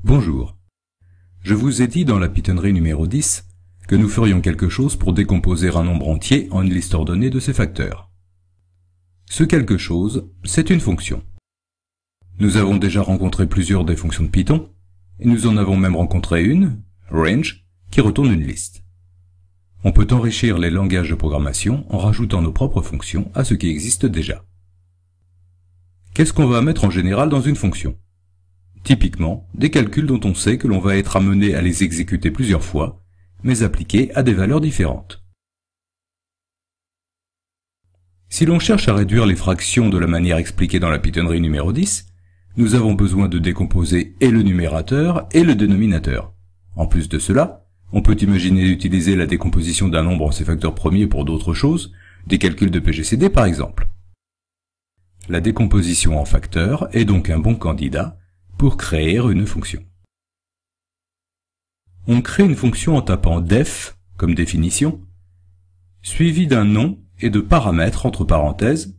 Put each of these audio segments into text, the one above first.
Bonjour. Je vous ai dit dans la pitonnerie numéro 10 que nous ferions quelque chose pour décomposer un nombre entier en une liste ordonnée de ses facteurs. Ce quelque chose, c'est une fonction. Nous avons déjà rencontré plusieurs des fonctions de Python, et nous en avons même rencontré une, range, qui retourne une liste. On peut enrichir les langages de programmation en rajoutant nos propres fonctions à ce qui existe déjà. Qu'est-ce qu'on va mettre en général dans une fonction ? Typiquement, des calculs dont on sait que l'on va être amené à les exécuter plusieurs fois, mais appliqués à des valeurs différentes. Si l'on cherche à réduire les fractions de la manière expliquée dans la pitonnerie numéro 10, nous avons besoin de décomposer et le numérateur et le dénominateur. En plus de cela, on peut imaginer d'utiliser la décomposition d'un nombre en ses facteurs premiers pour d'autres choses, des calculs de PGCD par exemple. La décomposition en facteurs est donc un bon candidat pour créer une fonction. On crée une fonction en tapant def comme définition, suivi d'un nom et de paramètres entre parenthèses,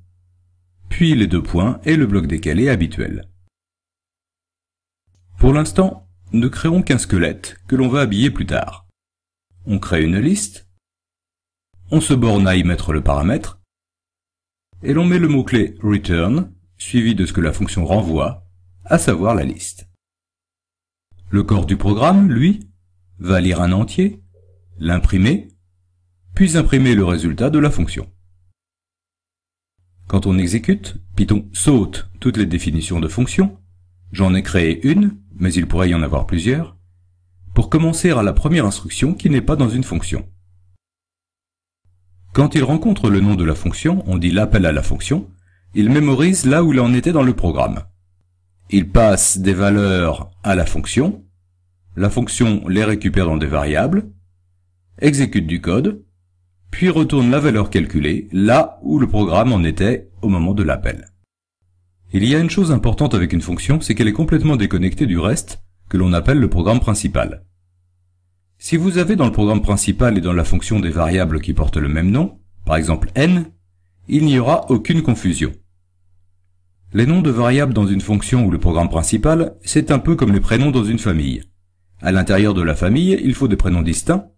puis les deux points et le bloc décalé habituel. Pour l'instant, ne créons qu'un squelette que l'on va habiller plus tard. On crée une liste, on se borne à y mettre le paramètre, et l'on met le mot-clé return, suivi de ce que la fonction renvoie, à savoir la liste. Le corps du programme, lui, va lire un entier, l'imprimer, puis imprimer le résultat de la fonction. Quand on exécute, Python saute toutes les définitions de fonction, j'en ai créé une, mais il pourrait y en avoir plusieurs, pour commencer à la première instruction qui n'est pas dans une fonction. Quand il rencontre le nom de la fonction, on dit l'appel à la fonction, il mémorise là où il en était dans le programme. Il passe des valeurs à la fonction les récupère dans des variables, exécute du code, puis retourne la valeur calculée là où le programme en était au moment de l'appel. Il y a une chose importante avec une fonction, c'est qu'elle est complètement déconnectée du reste que l'on appelle le programme principal. Si vous avez dans le programme principal et dans la fonction des variables qui portent le même nom, par exemple n, il n'y aura aucune confusion. Les noms de variables dans une fonction ou le programme principal, c'est un peu comme les prénoms dans une famille. À l'intérieur de la famille, il faut des prénoms distincts.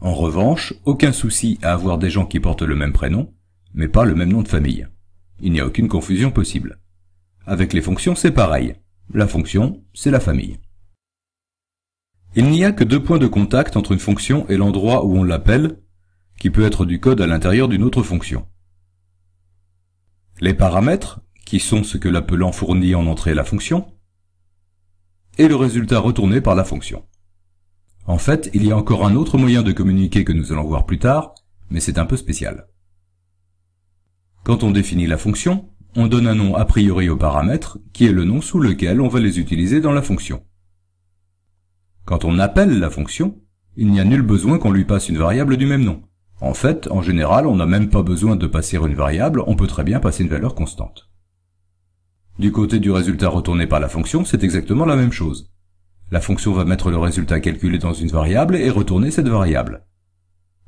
En revanche, aucun souci à avoir des gens qui portent le même prénom, mais pas le même nom de famille. Il n'y a aucune confusion possible. Avec les fonctions, c'est pareil. La fonction, c'est la famille. Il n'y a que deux points de contact entre une fonction et l'endroit où on l'appelle, qui peut être du code à l'intérieur d'une autre fonction. Les paramètres, qui sont ce que l'appelant fournit en entrée à la fonction, et le résultat retourné par la fonction. En fait, il y a encore un autre moyen de communiquer que nous allons voir plus tard, mais c'est un peu spécial. Quand on définit la fonction, on donne un nom a priori aux paramètres, qui est le nom sous lequel on va les utiliser dans la fonction. Quand on appelle la fonction, il n'y a nul besoin qu'on lui passe une variable du même nom. En fait, en général, on n'a même pas besoin de passer une variable, on peut très bien passer une valeur constante. Du côté du résultat retourné par la fonction, c'est exactement la même chose. La fonction va mettre le résultat calculé dans une variable et retourner cette variable.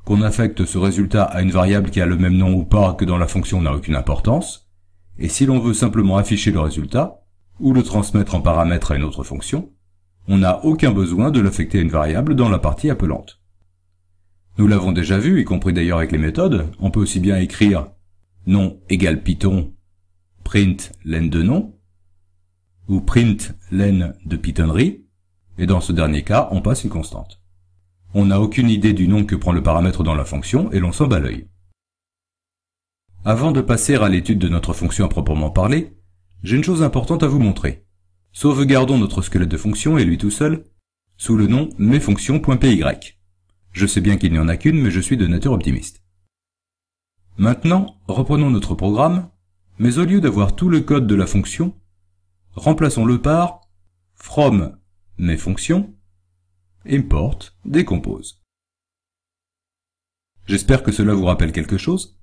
Qu'on affecte ce résultat à une variable qui a le même nom ou pas que dans la fonction n'a aucune importance, et si l'on veut simplement afficher le résultat, ou le transmettre en paramètre à une autre fonction, on n'a aucun besoin de l'affecter à une variable dans la partie appelante. Nous l'avons déjà vu, y compris d'ailleurs avec les méthodes, on peut aussi bien écrire nom égale Python print len de nom, ou print len de pitonnerie, et dans ce dernier cas, on passe une constante. On n'a aucune idée du nom que prend le paramètre dans la fonction, et l'on s'en bat l'œil. Avant de passer à l'étude de notre fonction à proprement parler, j'ai une chose importante à vous montrer. Sauvegardons notre squelette de fonction, et lui tout seul, sous le nom mesfonctions.py. Je sais bien qu'il n'y en a qu'une, mais je suis de nature optimiste. Maintenant, reprenons notre programme, mais au lieu d'avoir tout le code de la fonction, remplaçons-le par from mesfonctions import décompose. J'espère que cela vous rappelle quelque chose.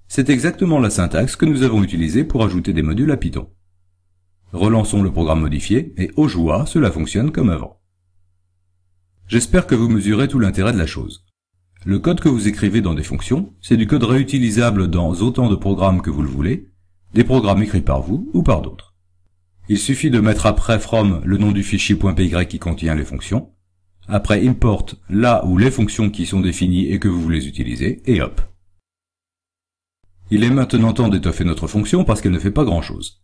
C'est exactement la syntaxe que nous avons utilisée pour ajouter des modules à Python. Relançons le programme modifié et aux joies, cela fonctionne comme avant. J'espère que vous mesurez tout l'intérêt de la chose. Le code que vous écrivez dans des fonctions, c'est du code réutilisable dans autant de programmes que vous le voulez, des programmes écrits par vous ou par d'autres. Il suffit de mettre après from le nom du fichier .py qui contient les fonctions, après import là ou les fonctions qui sont définies et que vous voulez utiliser, et hop. Il est maintenant temps d'étoffer notre fonction parce qu'elle ne fait pas grand-chose.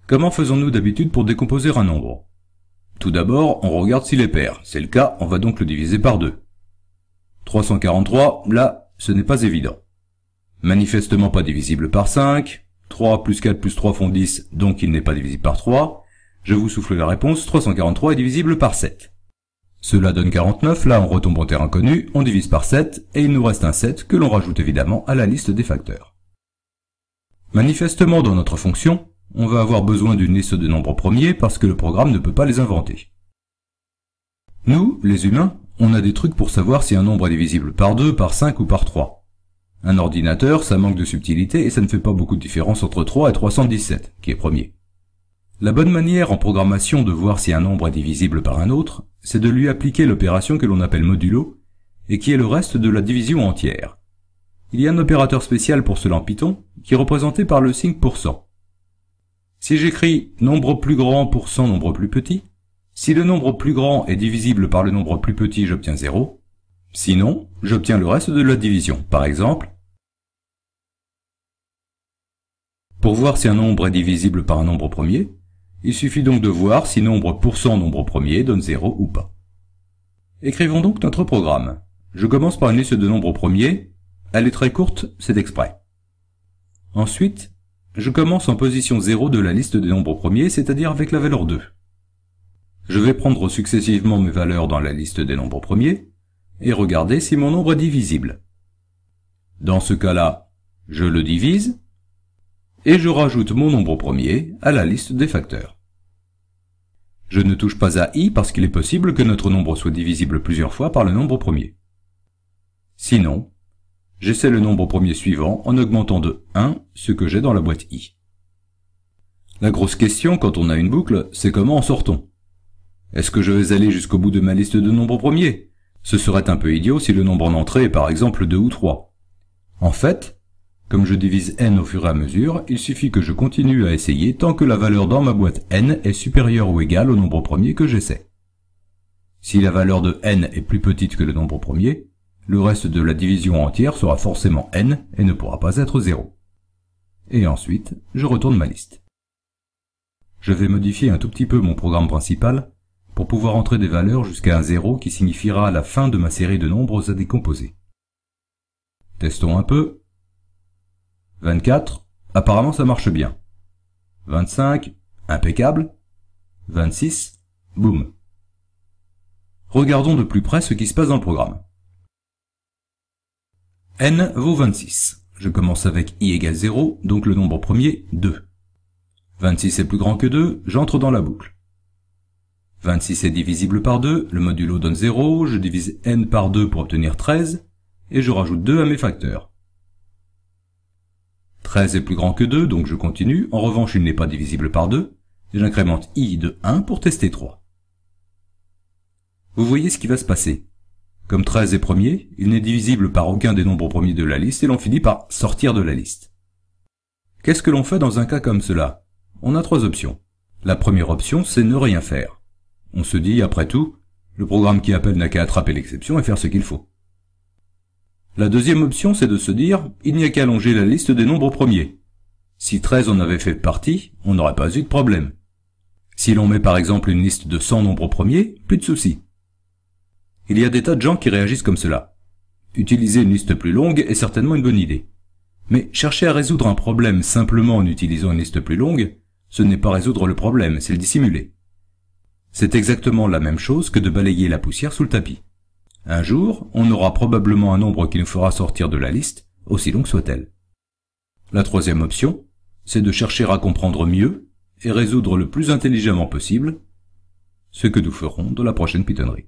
Comment faisons-nous d'habitude pour décomposer un nombre? Tout d'abord, on regarde s'il est pair. C'est le cas, on va donc le diviser par 2. 343, là, ce n'est pas évident. Manifestement pas divisible par 5. 3 plus 4 plus 3 font 10, donc il n'est pas divisible par 3. Je vous souffle la réponse, 343 est divisible par 7. Cela donne 49, là on retombe en terre inconnue, on divise par 7, et il nous reste un 7 que l'on rajoute évidemment à la liste des facteurs. Manifestement dans notre fonction, on va avoir besoin d'une liste de nombres premiers parce que le programme ne peut pas les inventer. Nous, les humains, on a des trucs pour savoir si un nombre est divisible par 2, par 5 ou par 3. Un ordinateur, ça manque de subtilité et ça ne fait pas beaucoup de différence entre 3 et 317, qui est premier. La bonne manière en programmation de voir si un nombre est divisible par un autre, c'est de lui appliquer l'opération que l'on appelle modulo, et qui est le reste de la division entière. Il y a un opérateur spécial pour cela en Python, qui est représenté par le signe %. Si j'écris nombre plus grand % nombre plus petit, si le nombre plus grand est divisible par le nombre plus petit, j'obtiens 0. Sinon, j'obtiens le reste de la division. Par exemple, pour voir si un nombre est divisible par un nombre premier, il suffit donc de voir si nombre % nombre premier donne 0 ou pas. Écrivons donc notre programme. Je commence par une liste de nombres premiers. Elle est très courte, c'est exprès. Ensuite, je commence en position 0 de la liste des nombres premiers, c'est-à-dire avec la valeur 2. Je vais prendre successivement mes valeurs dans la liste des nombres premiers, et regarder si mon nombre est divisible. Dans ce cas-là, je le divise, et je rajoute mon nombre premier à la liste des facteurs. Je ne touche pas à i parce qu'il est possible que notre nombre soit divisible plusieurs fois par le nombre premier. Sinon, j'essaie le nombre premier suivant en augmentant de 1 ce que j'ai dans la boîte i. La grosse question quand on a une boucle, c'est comment en sort-on? Est-ce que je vais aller jusqu'au bout de ma liste de nombres premiers? Ce serait un peu idiot si le nombre en entrée est par exemple 2 ou 3. En fait, comme je divise n au fur et à mesure, il suffit que je continue à essayer tant que la valeur dans ma boîte n est supérieure ou égale au nombre premier que j'essaie. Si la valeur de n est plus petite que le nombre premier, le reste de la division entière sera forcément n et ne pourra pas être 0. Et ensuite, je retourne ma liste. Je vais modifier un tout petit peu mon programme principal pour pouvoir entrer des valeurs jusqu'à un 0 qui signifiera la fin de ma série de nombres à décomposer. Testons un peu. 24, apparemment ça marche bien. 25, impeccable. 26, boum. Regardons de plus près ce qui se passe dans le programme. N vaut 26. Je commence avec i égale 0, donc le nombre premier, 2. 26 est plus grand que 2, j'entre dans la boucle. 26 est divisible par 2, le modulo donne 0, je divise n par 2 pour obtenir 13, et je rajoute 2 à mes facteurs. 13 est plus grand que 2, donc je continue, en revanche il n'est pas divisible par 2, et j'incrémente i de 1 pour tester 3. Vous voyez ce qui va se passer. Comme 13 est premier, il n'est divisible par aucun des nombres premiers de la liste, et l'on finit par sortir de la liste. Qu'est-ce que l'on fait dans un cas comme cela? On a 3 options. La première option, c'est ne rien faire. On se dit, après tout, le programme qui appelle n'a qu'à attraper l'exception et faire ce qu'il faut. La deuxième option, c'est de se dire, il n'y a qu'à allonger la liste des nombres premiers. Si 13 en avait fait partie, on n'aurait pas eu de problème. Si l'on met par exemple une liste de 100 nombres premiers, plus de soucis. Il y a des tas de gens qui réagissent comme cela. Utiliser une liste plus longue est certainement une bonne idée. Mais chercher à résoudre un problème simplement en utilisant une liste plus longue, ce n'est pas résoudre le problème, c'est le dissimuler. C'est exactement la même chose que de balayer la poussière sous le tapis. Un jour, on aura probablement un nombre qui nous fera sortir de la liste, aussi longue soit-elle. La troisième option, c'est de chercher à comprendre mieux et résoudre le plus intelligemment possible, ce que nous ferons dans la prochaine Pythonnerie.